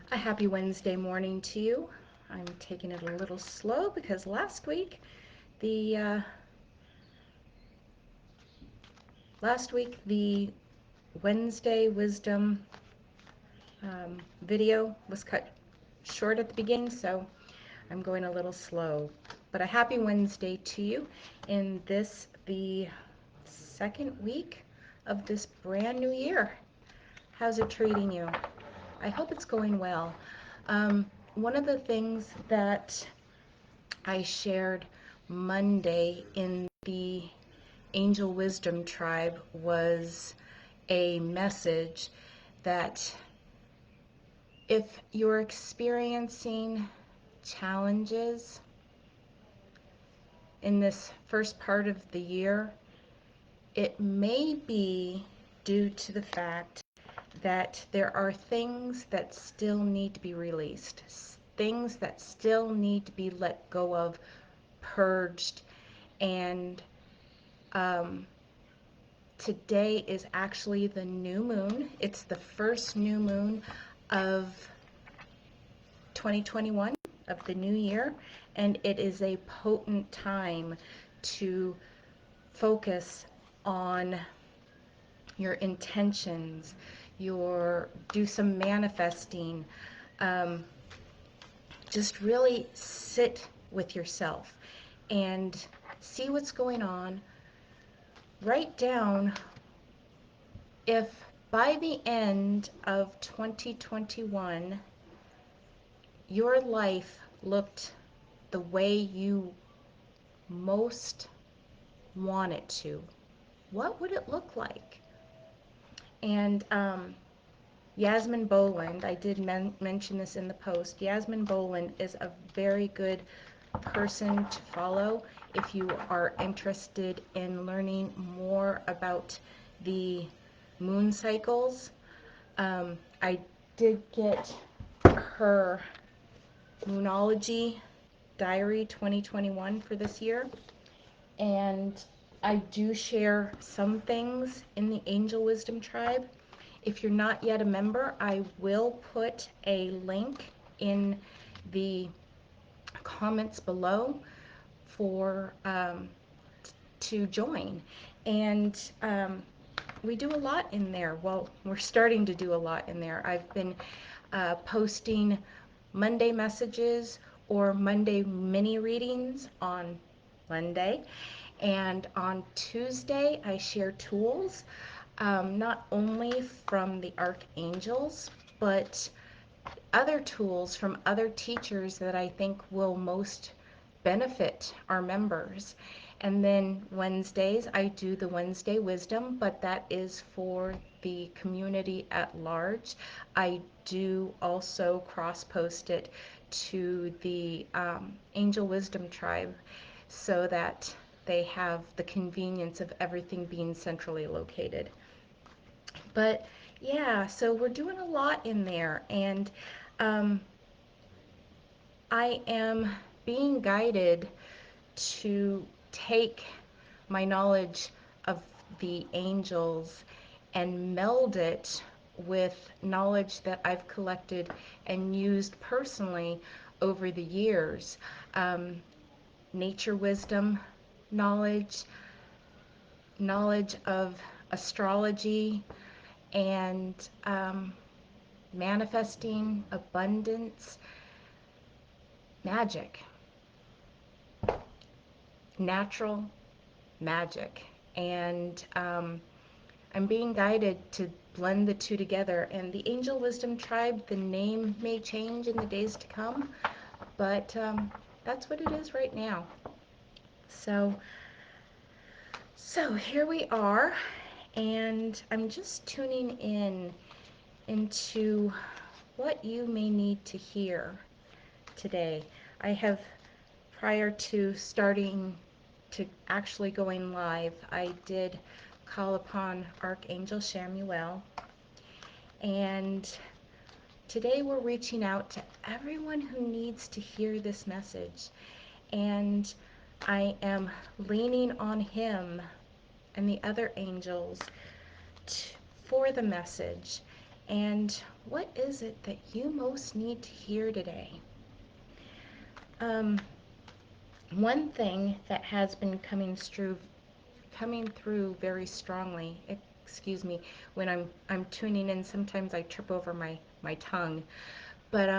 A happy Wednesday morning to you. I'm taking it a little slow because the last week the Wednesday wisdom video was cut short at the beginning, so I'm going a little slow. But a happy Wednesday to you in the second week of this brand new year. How's it treating you? I hope it's going well. One of the things that I shared Monday in the Angel Wisdom Tribe was a message that if you're experiencing challenges in this first part of the year, it may be due to the fact that there are things that still need to be released, things that still need to be let go of, purged, and today is actually the new moon. It's the first new moon of 2021, of the new year, and it is a potent time to focus on your intentions, do some manifesting, just really sit with yourself and see what's going on. Write down if by the end of 2021 your life looked the way you most want it to, what would it look like? And Yasmin Boland, I did mention this in the post, Yasmin Boland is a very good person to follow if you are interested in learning more about the moon cycles. I did get her Moonology Diary 2021 for this year, and I do share some things in the Angel Wisdom Tribe. If you're not yet a member, I will put a link in the comments below for to join. And we do a lot in there. Well, we're starting to do a lot in there. I've been posting Monday messages or Monday mini readings on Monday, and on Tuesday I share tools, not only from the archangels, but other tools from other teachers that I think will most benefit our members. And then Wednesdays, I do the Wednesday Wisdom, but that is for the community at large. I do also cross-post it to the Angel Wisdom Tribe so that they have the convenience of everything being centrally located. But yeah, so we're doing a lot in there, and I am being guided to take my knowledge of the angels and meld it with knowledge that I've collected and used personally over the years. Nature wisdom knowledge, knowledge of astrology, and manifesting abundance, magic, natural magic. And I'm being guided to blend the two together. And the Angel Wisdom Tribe, the name may change in the days to come, but that's what it is right now. So here we are, and I'm just tuning in into what you may need to hear today. I have, prior to starting to actually going live, I did call upon Archangel Shamuel, and today we're reaching out to everyone who needs to hear this message, and I am leaning on him and the other angels for the message. And what is it that you most need to hear today? Um, One thing that has been coming through very strongly, excuse me, when I'm tuning in, sometimes I trip over my tongue, but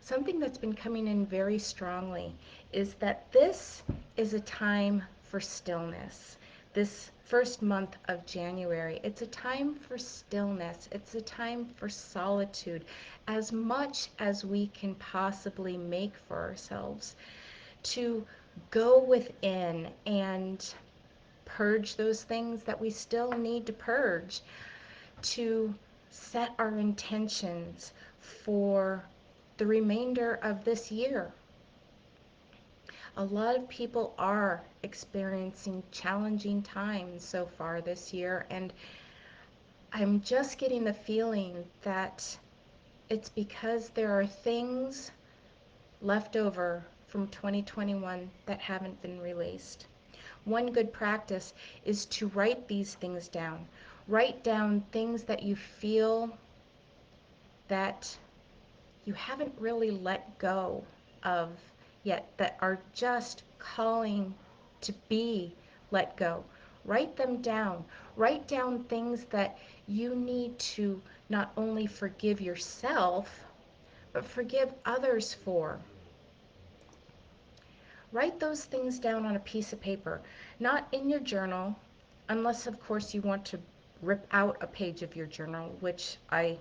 something that's been coming in very strongly is that this is a time for stillness. This first month of January, it's a time for stillness. It's a time for solitude, as much as we can possibly make for ourselves, to go within and purge those things that we still need to purge, to set our intentions for the remainder of this year. A lot of people are experiencing challenging times so far this year, and I'm just getting the feeling that it's because there are things left over from 2021 that haven't been released. One good practice is to write these things down. Write down things that you feel that you haven't really let go of yet, that are just calling to be let go. Write them down. Write down things that you need to not only forgive yourself, but forgive others for. Write those things down on a piece of paper, not in your journal, unless, of course, you want to rip out a page of your journal, which I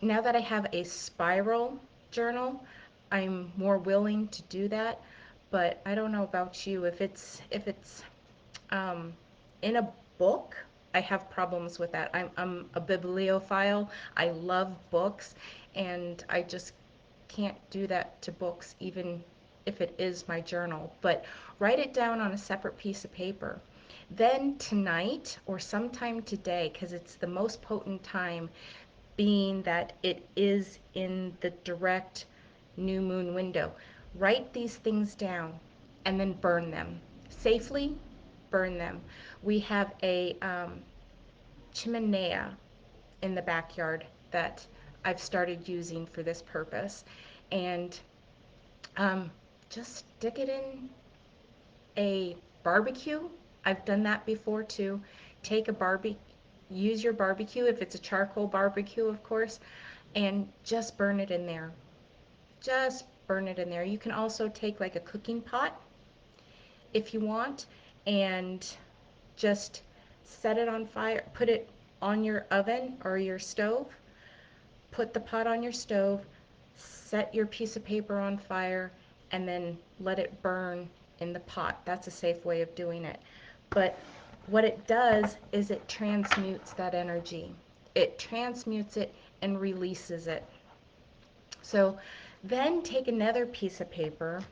now that I have a spiral journal, I'm more willing to do that. But I don't know about you. If it's um, in a book, I have problems with that. I'm a bibliophile. I love books, and I just can't do that to books, even if it is my journal. But write it down on a separate piece of paper. Then tonight or sometime today, because it's the most potent time, being that it is in the direct new moon window, write these things down and then burn them. Safely burn them. We have a chimenea in the backyard that I've started using for this purpose. And um, just stick it in a barbecue. I've done that before too. Take a barbie, use your barbecue, if it's a charcoal barbecue, of course, and just burn it in there. Just burn it in there. You can also take like a cooking pot if you want, and just set it on fire, put it on your oven or your stove, put the pot on your stove, set your piece of paper on fire, and then let it burn in the pot. That's a safe way of doing it. But what it does is it transmutes that energy. It transmutes it and releases it. So then take another piece of paper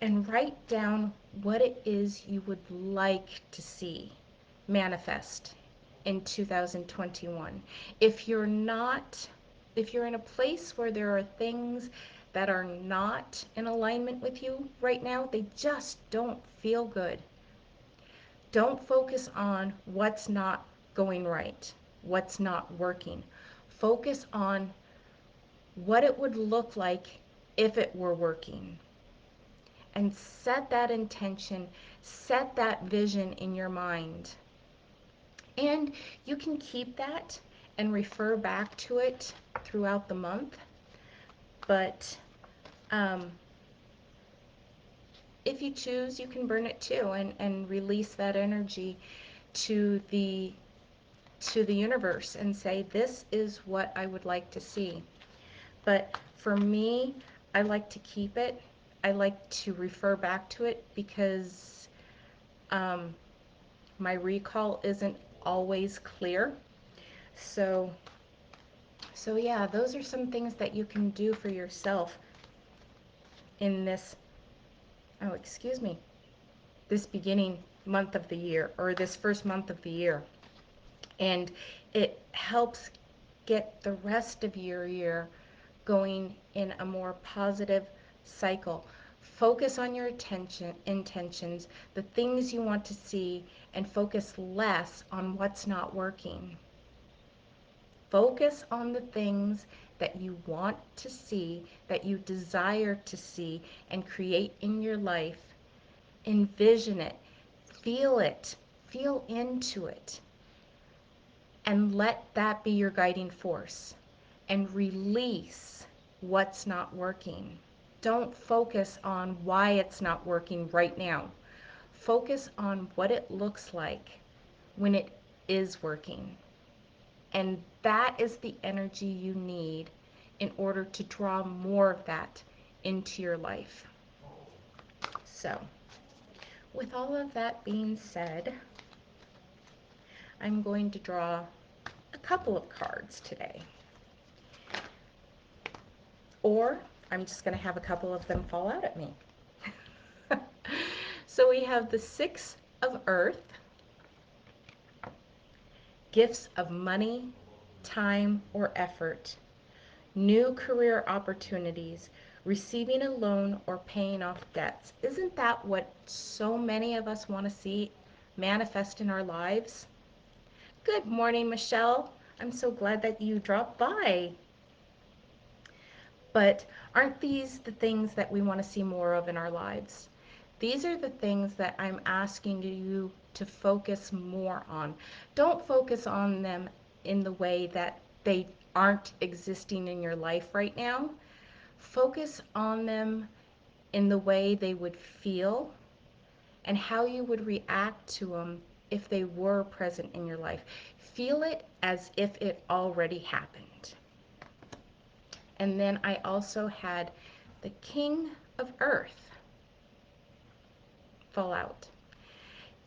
and write down what it is you would like to see manifest in 2021. If you're not, if you're in a place where there are things that are not in alignment with you right now, they just don't feel good. Don't focus on what's not going right, what's not working. Focus on what it would look like if it were working. And set that intention, set that vision in your mind. And you can keep that and refer back to it throughout the month. But um, if you choose, you can burn it too, and release that energy to the universe and say, this is what I would like to see. But for me, I like to keep it. I like to refer back to it because um, my recall isn't always clear. So, so yeah, those are some things that you can do for yourself in this, oh, excuse me, this beginning month of the year, or this first month of the year. And it helps get the rest of your year going in a more positive cycle. Focus on your intentions, the things you want to see, and focus less on what's not working. Focus on the things that you want to see, that you desire to see and create in your life. Envision it, feel into it, and let that be your guiding force. And release what's not working. Don't focus on why it's not working right now. Focus on what it looks like when it is working. And that is the energy you need in order to draw more of that into your life. So, with all of that being said, I'm going to draw a couple of cards today. Or I'm just going to have a couple of them fall out at me. So we have the Six of Earth, gifts of money, time, or effort, new career opportunities, receiving a loan, or paying off debts. Isn't that what so many of us want to see manifest in our lives? Good morning, Michelle. I'm so glad that you dropped by. But aren't these the things that we want to see more of in our lives? These are the things that I'm asking you to focus more on. Don't focus on them in the way that they aren't existing in your life right now. Focus on them in the way they would feel and how you would react to them if they were present in your life. Feel it as if it already happened. And then I also had the King of Earth fall out.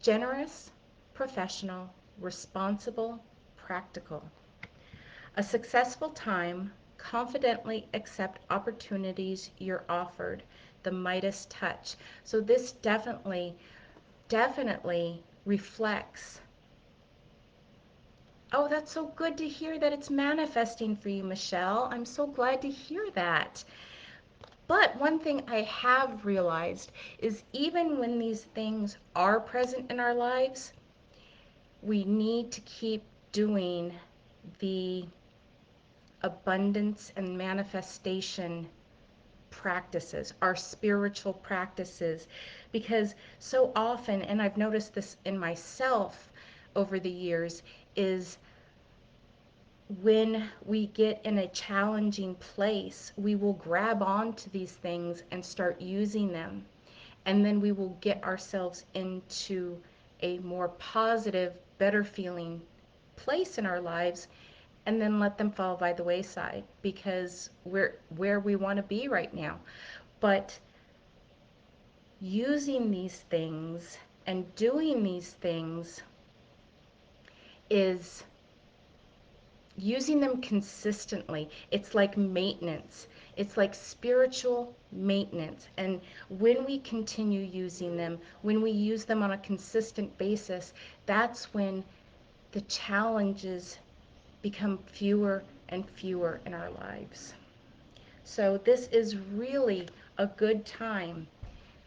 Generous, professional, responsible, practical. A successful time, confidently accept opportunities you're offered. The Midas touch. So this definitely reflects. Oh, that's so good to hear that it's manifesting for you, Michelle. I'm so glad to hear that. But one thing I have realized is even when these things are present in our lives, we need to keep doing the abundance and manifestation practices, our spiritual practices, because so often, and I've noticed this in myself over the years, is when we get in a challenging place, we will grab onto these things and start using them. And then we will get ourselves into a more positive, better feeling place in our lives and then let them fall by the wayside because we're where we want to be right now. But using these things and doing these things is using them consistently. It's like maintenance. It's like spiritual maintenance. And when we continue using them, when we use them on a consistent basis, that's when the challenges become fewer and fewer in our lives. So this is really a good time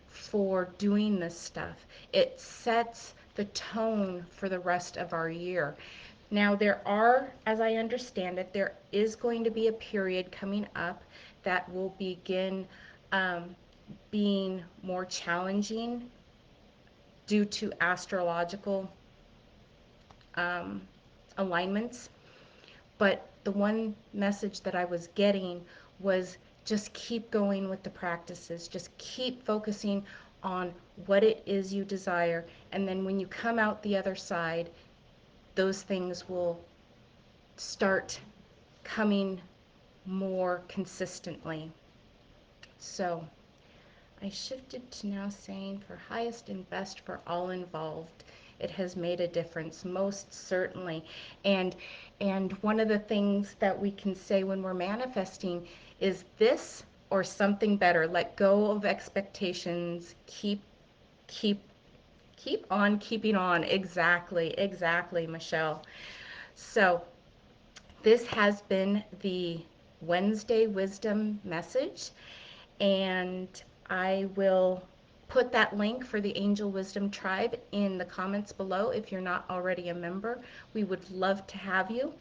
for doing this stuff. It sets the tone for the rest of our year. Now there are, as I understand it, there is going to be a period coming up that will begin um, being more challenging due to astrological um, alignments. But the one message that I was getting was just keep going with the practices. Just keep focusing on what it is you desire. And then when you come out the other side, those things will start coming more consistently. So I shifted to now saying for highest and best for all involved. It has made a difference, most certainly. And one of the things that we can say when we're manifesting is this or something better. Let go of expectations. Keep keep on keeping on. Exactly, Michelle. So this has been the Wednesday wisdom message. And I will put that link for the Angel Wisdom Tribe in the comments below if you're not already a member. We would love to have you.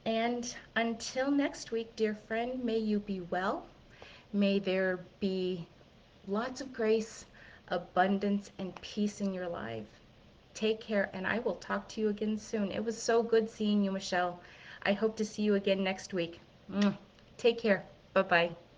And until next week, dear friend, may you be well. May there be lots of grace, abundance, and peace in your life. Take care, and I will talk to you again soon. It was so good seeing you, Michelle. I hope to see you again next week. Take care. Bye-bye.